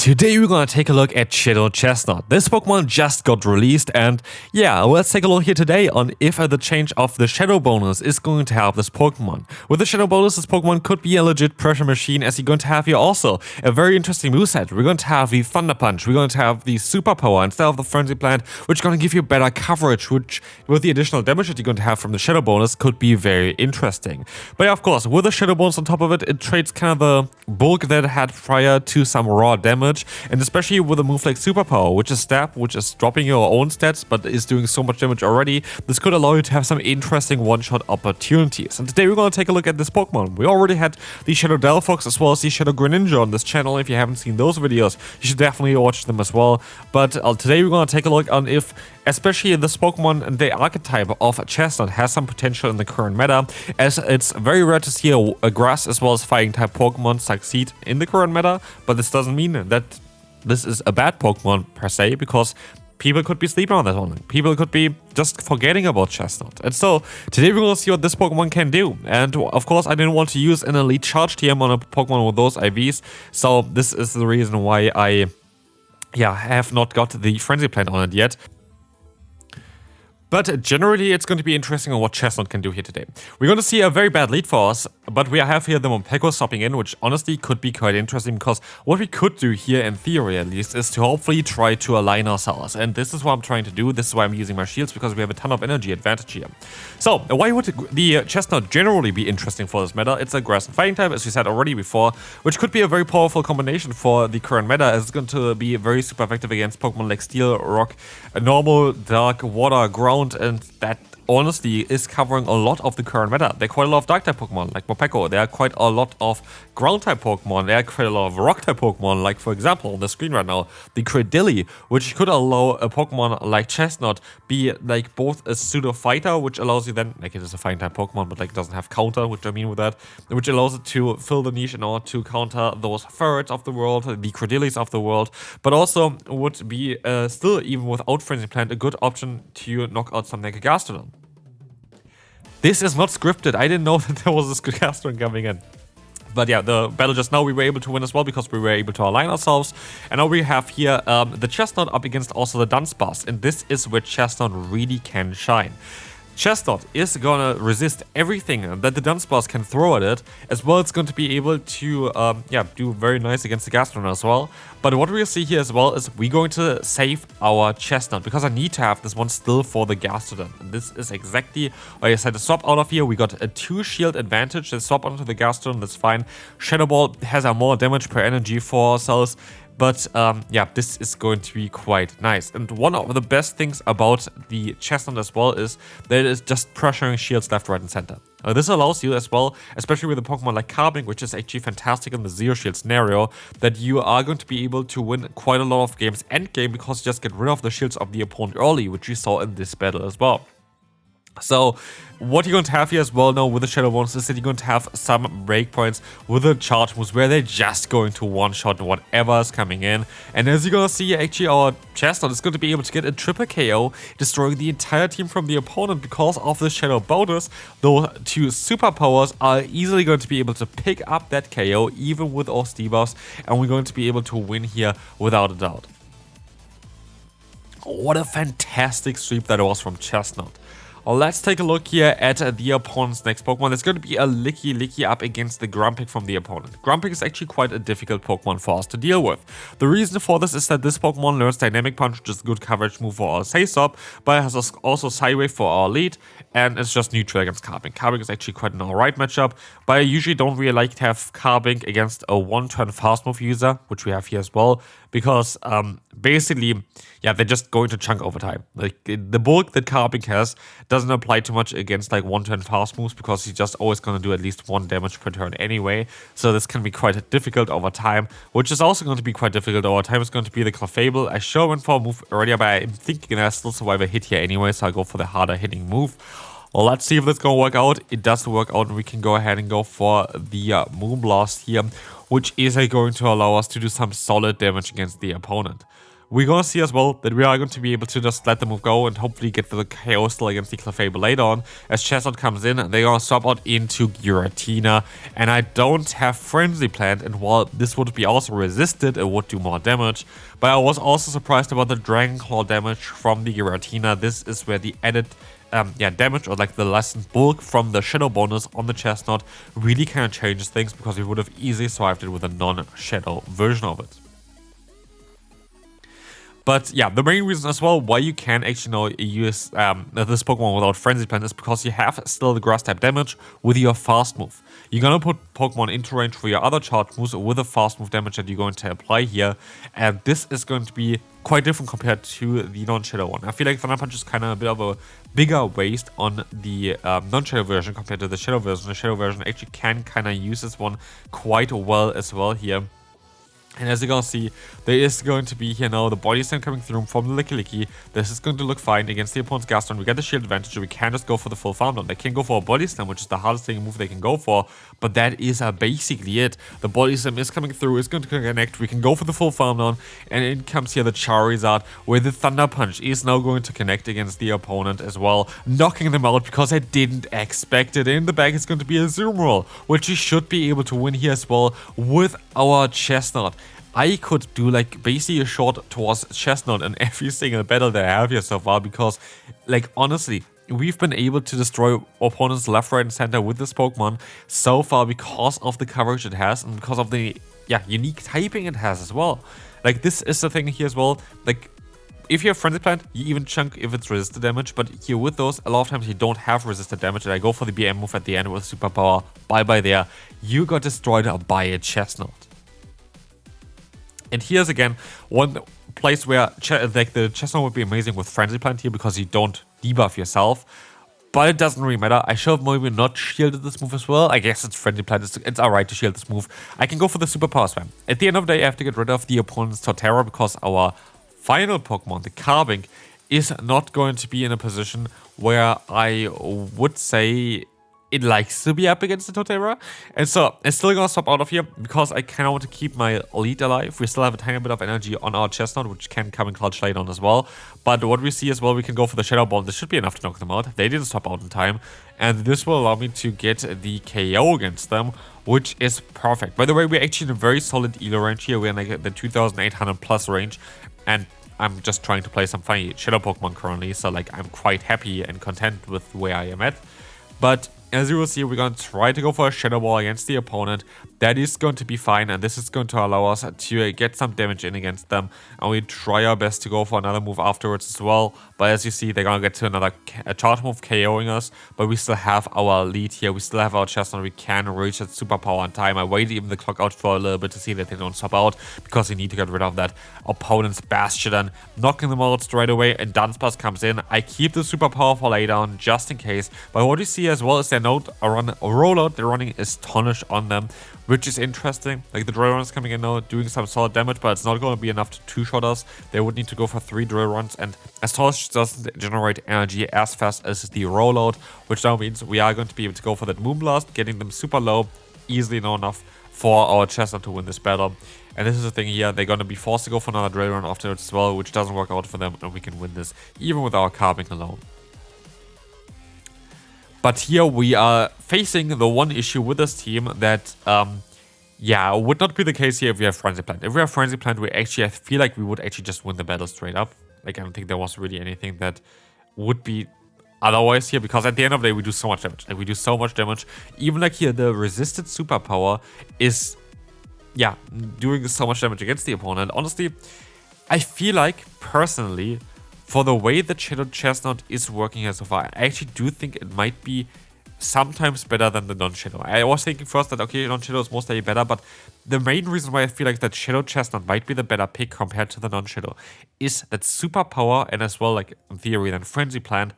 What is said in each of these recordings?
Today we're gonna take a look at Chesnaught. This Pokemon just got released, and yeah, let's take a look here today on if the change of the Shadow bonus is going to help this Pokemon. With the Shadow bonus, this Pokemon could be a legit pressure machine, as you're going to have here also a very interesting moveset. We're going to have the Thunder Punch, we're going to have the Super Power instead of the Frenzy Plant, which is going to give you better coverage, which with the additional damage that you're going to have from the Shadow bonus could be very interesting. But yeah, of course, with the Shadow bonus on top of it, it trades kind of the bulk that it had prior to some raw damage. And especially with a move like Super Power, which is Stab, which is dropping your own stats but is doing so much damage already, this could allow you to have some interesting one-shot opportunities. And today we're going to take a look at this Pokemon. We already had the Shadow Delphox as well as the Shadow Greninja on this channel. If you haven't seen those videos, you should definitely watch them as well. But today we're going to take a look on if especially this Pokemon and the archetype of Chesnaught has some potential in the current meta, as it's very rare to see a grass as well as fighting type Pokemon succeed in the current meta, but this doesn't mean that this is a bad Pokemon per se, because people could be sleeping on that one. People could be just forgetting about Chesnaught. And so today we're going to see what this Pokemon can do. And of course I didn't want to use an Elite Charge TM on a Pokemon with those IVs, so this is the reason why I have not got the Frenzy Plant on it yet. But generally, it's going to be interesting on what Chesnaught can do here today. We're going to see a very bad lead for us, but we have here the Monpeko stopping in, which honestly could be quite interesting, because what we could do here, in theory at least, is to hopefully try to align ourselves. And this is what I'm trying to do. This is why I'm using my shields, because we have a ton of energy advantage here. So, why would the Chesnaught generally be interesting for this meta? It's a grass and fighting type, as we said already before, which could be a very powerful combination for the current meta, as it's going to be very super effective against Pokemon like Steel, Rock, Normal, Dark, Water, Ground, and that honestly is covering a lot of the current meta. There are quite a lot of Dark type Pokemon like Monpeko. There are quite a lot of Ground type Pokemon. There are quite a lot of Rock type Pokemon, like for example on the screen right now, the Credilli, which could allow a Pokemon like Chesnaught be like both a pseudo fighter, which allows you then, like it is a fighting type Pokemon, but like it doesn't have counter, which I mean with that, which allows it to fill the niche in order to counter those Ferrets of the world, the Credillis of the world, but also would be still, even without Frenzy Plant, a good option to knock out something like a Gastrodon. This is not scripted. I didn't know that there was a Gastrodon coming in. But yeah, the battle just now we were able to win as well, because we were able to align ourselves. And now we have here the Chesnaught up against also the Dunsparce. And this is where Chesnaught really can shine. Chesnaught is gonna resist everything that the Dunsparce can throw at it, as well it's going to be able to do very nice against the Gastrodon as well. But what we'll see here as well is we're going to save our Chesnaught, because I need to have this one still for the Gastrodon. And this is exactly why I said to swap out of here. We got a 2 shield advantage, let's swap onto the Gastrodon, that's fine. Shadow Ball has a more damage per energy for ourselves. But this is going to be quite nice. And one of the best things about the Chesnaught as well is that it is just pressuring shields left, right, and center. This allows you as well, especially with a Pokemon like Carbink, which is actually fantastic in the zero shield scenario, that you are going to be able to win quite a lot of games endgame, because you just get rid of the shields of the opponent early, which we saw in this battle as well. So what you're going to have here as well now with the Shadow bonus is that you're going to have some breakpoints with the charge moves where they're just going to one-shot whatever is coming in. And as you're going to see, actually our Chesnaught is going to be able to get a triple KO, destroying the entire team from the opponent because of the Shadow bonus. Those 2 super powers are easily going to be able to pick up that KO even with our debuffs, and we're going to be able to win here without a doubt. What a fantastic sweep that was from Chesnaught. Let's take a look here at the opponent's next Pokemon. It's going to be a Licky up against the Grumpig from the opponent. Grumpig is actually quite a difficult Pokemon for us to deal with. The reason for this is that this Pokemon learns Dynamic Punch, which is a good coverage move for our Say-Stop, but it has also Sidewave for our lead, and it's just neutral against Carbink. Carbink is actually quite an alright matchup, but I usually don't really like to have Carbink against a one-turn fast move user, which we have here as well, because basically, they're just going to chunk over time. Like the bulk that Carbink has doesn't apply too much against like one-turn fast moves, because he's just always going to do at least 1 damage per turn anyway. So this can be quite difficult over time. Which is also going to be quite difficult over time is going to be the Clefable. I sure went for a move earlier, but I'm thinking I still survive a hit here anyway, so I'll go for the harder hitting move. Well, let's see if this is going to work out. It does work out, and we can go ahead and go for the Moonblast here, which is going to allow us to do some solid damage against the opponent. we're gonna see as well that we are going to be able to just let the move go and hopefully get the KO still against the Clefable later on. As Chesnaught comes in, they're gonna swap out into Giratina, and I don't have Frenzy Plant, and while this would be also resisted, it would do more damage. But I was also surprised about the Dragon Claw damage from the Giratina. This is where the added damage, or like the lessened bulk from the Shadow bonus on the Chesnaught really kind of changes things, because we would have easily survived it with a non-Shadow version of it. But yeah, the main reason as well why you can actually use this Pokemon without Frenzy Plant is because you have still the Grass type damage with your fast move. You're gonna put Pokemon into range for your other charge moves with the fast move damage that you're going to apply here, and this is going to be quite different compared to the non-Shadow one. I feel like Thunder Punch is kind of a bit of a bigger waste on the non-Shadow version compared to the Shadow version. The Shadow version actually can kind of use this one quite well as well here. And as you're gonna see, there is going to be here now the Body Slam coming through from the Licky Licky. This is going to look fine against the opponent's Gaston. We get the shield advantage, so we can just go for the full farm down. They can go for a Body Slam, which is the hardest thing move they can go for, but that is basically it. The Body Slam is coming through, is going to connect. We can go for the full farm down, and in comes here the Charizard, where the Thunder Punch is now going to connect against the opponent as well, knocking them out because I didn't expect it. In the back, it's going to be a Zoom Roll, which we should be able to win here as well with our Chesnaught. I could do like basically a shot towards Chesnaught in every single battle that I have here so far, because like honestly, we've been able to destroy opponents left, right, and center with this Pokemon so far because of the coverage it has and because of the unique typing it has as well. Like this is the thing here as well. Like if you have Frenzy Plant, you even chunk if it's resisted damage, but here with those, a lot of times you don't have resisted damage, and I go for the BM move at the end with Superpower. Bye there. You got destroyed by a Chesnaught. And here's again one place where like the Chesnaught would be amazing with Frenzy Plant here, because you don't debuff yourself. But it doesn't really matter. I should have maybe not shielded this move as well. I guess it's Frenzy Plant. It's alright to shield this move. I can go for the Superpower Spam. At the end of the day, I have to get rid of the opponent's Torterra, because our final Pokemon, the Carbink, is not going to be in a position where I would say it likes to be up against the Torterra. And so I'm still gonna swap out of here because I kind of want to keep my lead alive. We still have a tiny bit of energy on our Chesnaught, which can come in clutch later on as well. But what we see as well, we can go for the Shadow Ball. This should be enough to knock them out. They didn't swap out in time, and this will allow me to get the KO against them, which is perfect. By the way, we're actually in a very solid elo range here. We're in like the 2800 plus range, and I'm just trying to play some funny Shadow Pokemon currently, so like I'm quite happy and content with where I am at. But as you will see, we're going to try to go for a Shadow Ball against the opponent. That is going to be fine, and this is going to allow us to get some damage in against them. And we try our best to go for another move afterwards as well. But as you see, they're going to get to another charge move KOing us. But we still have our lead here. We still have our Chesnaught. We can reach that Superpower on time. I waited even the clock out for a little bit to see that they don't swap out, because we need to get rid of that opponent's Bastion, knocking them out straight away. And Dunsparce comes in. I keep the Superpower for later on just in case. But what you see as well is their note around a rollout. They're running Astonish on them, which is interesting. Like the drill runs coming in now, doing some solid damage, but it's not going to be enough to two-shot us. They would need to go for 3 drill runs, and Astonish doesn't generate energy as fast as the rollout, which now means we are going to be able to go for that Moonblast, getting them super low, easily enough for our Chesnaught to win this battle. And this is the thing here, they're going to be forced to go for another drill run afterwards as well, which doesn't work out for them, and we can win this even with our Carbink alone. But here we are facing the one issue with this team that, would not be the case here if we have Frenzy Plant. If we have Frenzy Plant, I feel like we would actually just win the battle straight up. Like, I don't think there was really anything that would be otherwise here, because at the end of the day, we do so much damage. Like, we do so much damage. Even like here, the resisted Superpower is, doing so much damage against the opponent. Honestly, I feel like, personally, for the way the Chesnaught is working here so far, I actually do think it might be sometimes better than the non-Shadow. I was thinking first that, okay, non-Shadow is mostly better, but the main reason why I feel like that Shadow Chesnaught might be the better pick compared to the non-Shadow is that Superpower, and as well, like, in theory, then Frenzy Plant,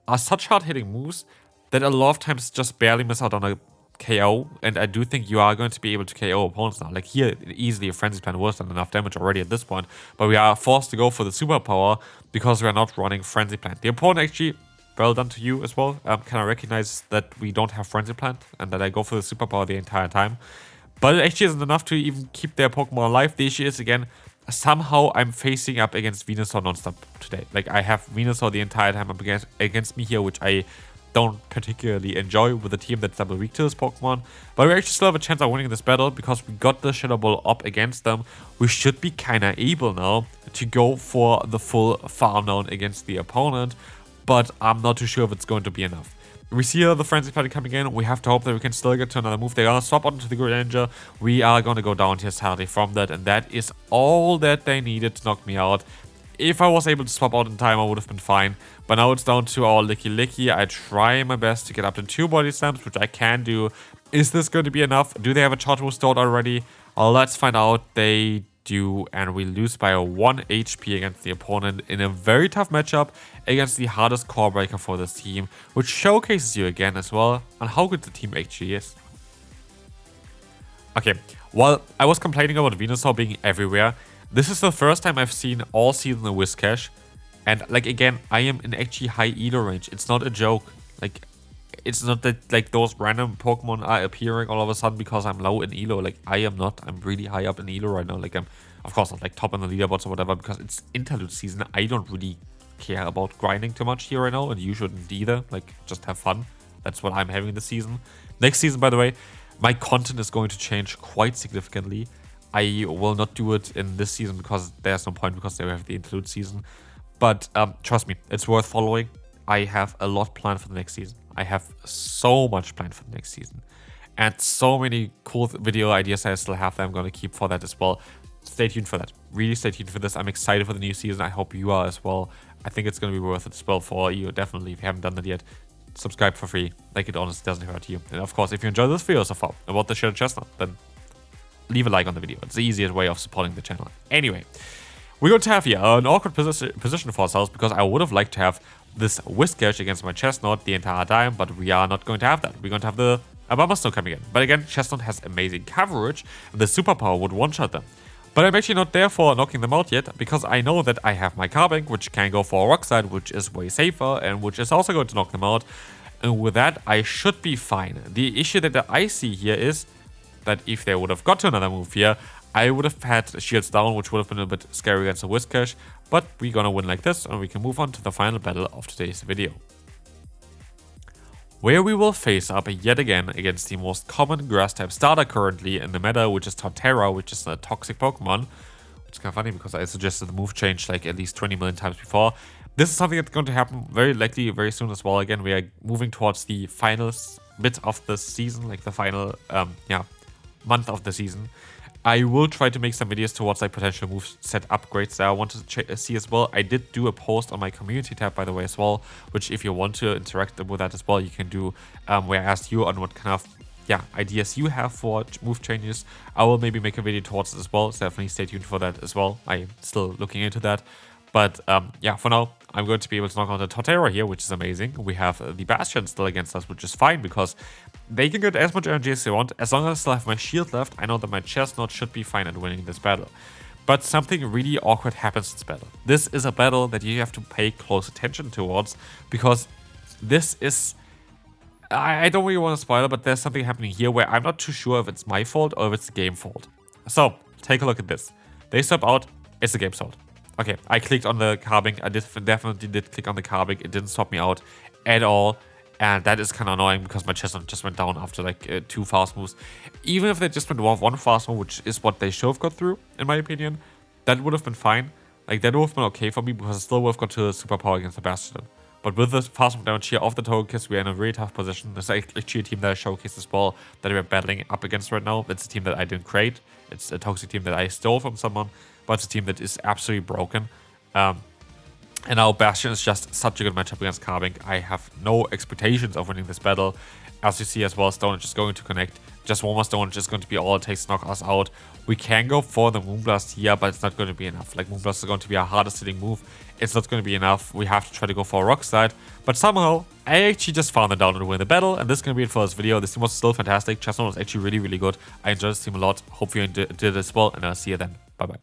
are such hard-hitting moves that a lot of times just barely miss out on a KO, and I do think you are going to be able to KO opponents now. Like here, easily a Frenzy Plant worse than enough damage already at this point, but we are forced to go for the Superpower because we are not running Frenzy Plant. The opponent actually, well done to you as well, kind of recognize that we don't have Frenzy Plant and that I go for the Superpower the entire time. But it actually isn't enough to even keep their Pokemon alive. The issue is, again, somehow I'm facing up against Venusaur nonstop today. Like, I have Venusaur the entire time up against me here, which I don't particularly enjoy with a team that's double weak to this Pokemon. But we actually still have a chance of winning this battle because we got the Shadow Ball up against them. We should be kind of able now to go for the full farm down against the opponent, but I'm not too sure if it's going to be enough. We see the Frenzy Party coming in. We have to hope that we can still get to another move. They're going to swap onto the Greninja. We are going to go down here sadly from that. And that is all that they needed to knock me out. If I was able to swap out in time, I would have been fine. But now it's down to our Licky Licky. I try my best to get up to 2 body slams, which I can do. Is this going to be enough? Do they have a Charge stored already? Let's find out. They do, and we lose by 1 HP against the opponent in a very tough matchup against the hardest core breaker for this team, which showcases you again as well on how good the team actually is. Okay, while I was complaining about Venusaur being everywhere, this is the first time I've seen all season a Whiscash, and like again, I am in actually high Elo range. It's not a joke. Like, it's not that like those random Pokemon are appearing all of a sudden because I'm low in Elo. Like, I am not. I'm really high up in Elo right now. Like, I'm of course not like top on the leaderboards or whatever because it's interlude season. I don't really care about grinding too much here right now, and you shouldn't either. Like, just have fun. That's what I'm having this season. Next season, by the way, my content is going to change quite significantly. I will not do it in this season because there's no point because they have the interlude season. But trust me, it's worth following. I have a lot planned for the next season. I have so much planned for the next season. And so many cool video ideas I still have that I'm going to keep for that as well. Stay tuned for that. Really stay tuned for this. I'm excited for the new season. I hope you are as well. I think it's going to be worth it as well for you. Definitely, if you haven't done that yet, subscribe for free. Like, it honestly doesn't hurt you. And of course, if you enjoyed this video so far about the Shadow Chesnaught, then leave a like on the video. It's the easiest way of supporting the channel. Anyway, we're going to have here an awkward position for ourselves because I would have liked to have this Whiscash against my Chesnaught the entire time, but we are not going to have that. We're going to have the Abomasnow coming in. But again, Chesnaught has amazing coverage, and the superpower would one-shot them. But I'm actually not there for knocking them out yet, because I know that I have my Carbink, which can go for a Rock Slide, which is way safer, and which is also going to knock them out. And with that, I should be fine. The issue that I see here is that if they would have got to another move here, I would have had shields down, which would have been a bit scary against the Whiscash, but we're gonna win like this, and we can move on to the final battle of today's video, where we will face up yet again against the most common grass-type starter currently in the meta, which is Torterra, which is a toxic Pokemon, which is kind of funny because I suggested the move change like at least 20 million times before. This is something that's going to happen very likely very soon as well. Again, we are moving towards the final bit of the season, like the final month of the season. I will try to make some videos towards like potential move set upgrades that I want to see as well. I did do a post on my community tab, by the way, as well, which if you want to interact with that as well, you can do, where I asked you on what kind of ideas you have for move changes. I will maybe make a video towards it as well, so definitely stay tuned for that as well. I'm still looking into that. But for now, I'm going to be able to knock out the Torterra here, which is amazing. We have the Bastion still against us, which is fine because they can get as much energy as they want. As long as I still have my shield left, I know that my Chesnaught should be fine at winning this battle. But something really awkward happens in this battle. This is a battle that you have to pay close attention towards because this is... I don't really want to spoil it, but there's something happening here where I'm not too sure if it's my fault or if it's the game fault. So, take a look at this. They swap out, it's the game's fault. Okay, I clicked on the Carbink. I definitely did click on the Carbink. It didn't swap me out at all. And that is kind of annoying because my Chesnaught just went down after like 2 fast moves. Even if they just went one fast move, which is what they should have got through, in my opinion, that would have been fine. Like, that would have been okay for me because I still would have got to a superpower against the Bastion. But with the fast move damage here off the Togekiss, we're in a really tough position. This is actually a team that I showcased as well that we're battling up against right now. It's a team that I didn't create. It's a toxic team that I stole from someone, but it's a team that is absolutely broken. And now Bastion is just such a good matchup against Carbink. I have no expectations of winning this battle. As you see as well, Stone is just going to connect. Just one more Stone is just going to be all it takes to knock us out. We can go for the Moonblast here, but it's not going to be enough. Like, Moonblast is going to be our hardest hitting move. It's not going to be enough. We have to try to go for a Rock Slide. But somehow, I actually just found it down to win the battle. And this is going to be it for this video. This team was still fantastic. Chesnaught was actually really, really good. I enjoyed this team a lot. Hope you did as well. And I'll see you then. Bye-bye.